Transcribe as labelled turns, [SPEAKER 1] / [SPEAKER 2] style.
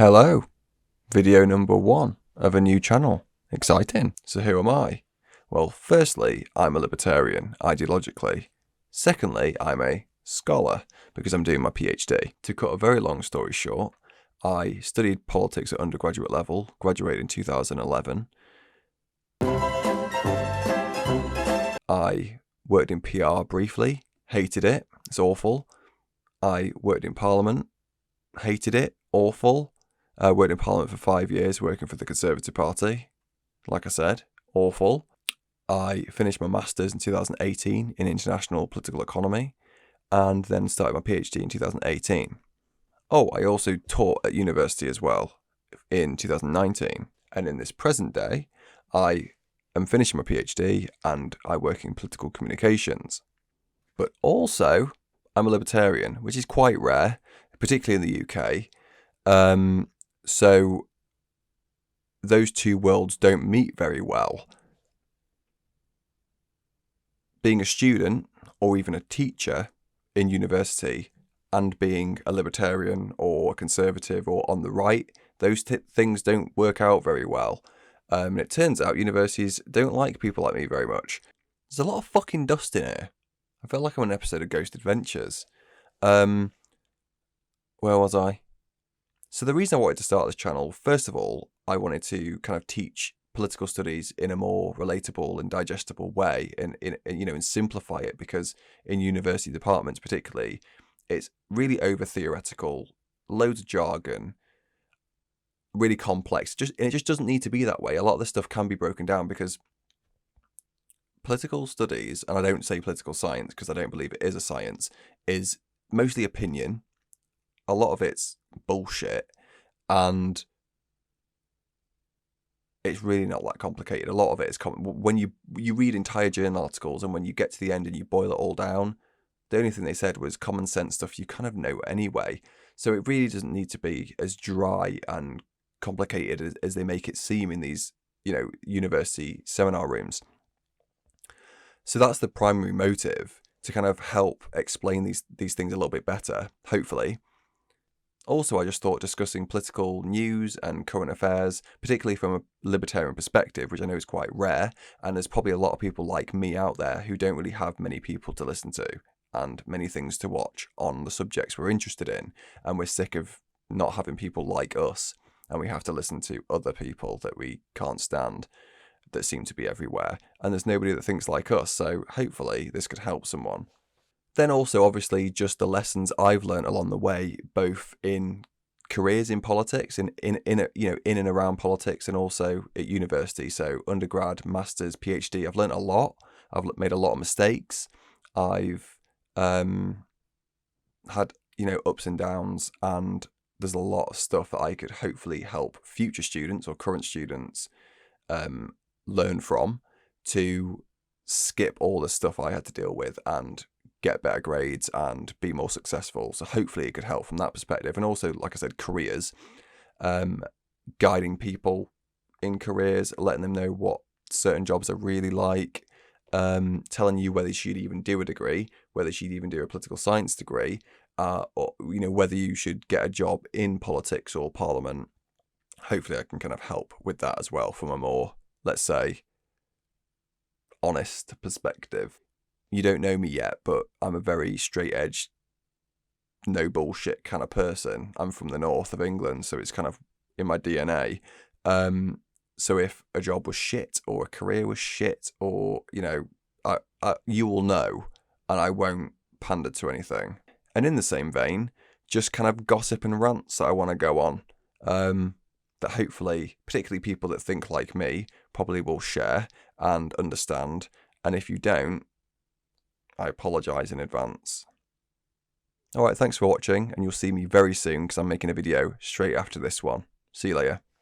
[SPEAKER 1] Hello, video number 1 of a new channel. Exciting. So who am I? Well, firstly, I'm a libertarian, ideologically. Secondly, I'm a scholar, because I'm doing my PhD. To cut a very long story short, I studied politics at undergraduate level, graduated in 2011. I worked in PR briefly, hated it, it's awful. I worked in Parliament, hated it, awful. I worked in Parliament for 5 years, working for the Conservative Party. Like I said, awful. I finished my Masters in 2018 in International Political Economy, and then started my PhD in 2018. Oh, I also taught at university as well in 2019. And in this present day, I am finishing my PhD and I work in political communications. But also, I'm a libertarian, which is quite rare, particularly in the UK. So those two worlds don't meet very well. Being a student or even a teacher in university and being a libertarian or a conservative or on the right, those things don't work out very well. And it turns out universities don't like people like me very much. There's a lot of fucking dust in here. I feel like I'm on an episode of Ghost Adventures. Where was I? So the reason I wanted to start this channel, first of all, I wanted to kind of teach political studies in a more relatable and digestible way, and simplify it, because in university departments particularly, it's really over theoretical, loads of jargon, really complex. It just doesn't need to be that way. A lot of this stuff can be broken down, because political studies, and I don't say political science because I don't believe it is a science, is mostly opinion. A lot of it's bullshit, and it's really not that complicated. A lot of it is when you read entire journal articles, and when you get to the end and you boil it all down, the only thing they said was common sense stuff you kind of know anyway. So it really doesn't need to be as dry and complicated as they make it seem in these, university seminar rooms. So that's the primary motive, to kind of help explain these things a little bit better, hopefully. Also, I just thought discussing political news and current affairs, particularly from a libertarian perspective, which I know is quite rare, and there's probably a lot of people like me out there who don't really have many people to listen to and many things to watch on the subjects we're interested in, and we're sick of not having people like us, and we have to listen to other people that we can't stand that seem to be everywhere, and there's nobody that thinks like us, so hopefully this could help someone. Then also, obviously, just the lessons I've learned along the way, both in careers in politics, in and around politics, and also at university. So undergrad, masters, PhD. I've learned a lot. I've made a lot of mistakes. I've had ups and downs, and there's a lot of stuff that I could hopefully help future students or current students learn from, to skip all the stuff I had to deal with and get better grades and be more successful. So hopefully it could help from that perspective. And also, like I said, careers, guiding people in careers, letting them know what certain jobs are really like, telling you whether you should even do a degree, whether you should even do a political science degree, or whether you should get a job in politics or parliament. Hopefully I can kind of help with that as well, from a more, let's say, honest perspective. You don't know me yet, but I'm a very straight-edged, no bullshit kind of person. I'm from the north of England, so it's kind of in my DNA. So if a job was shit, or a career was shit, or, you will know, and I won't pander to anything. And in the same vein, just kind of gossip and rants that I want to go on, that hopefully, particularly people that think like me, probably will share and understand. And if you don't, I apologise in advance. Alright, thanks for watching, and you'll see me very soon, because I'm making a video straight after this one. See you later.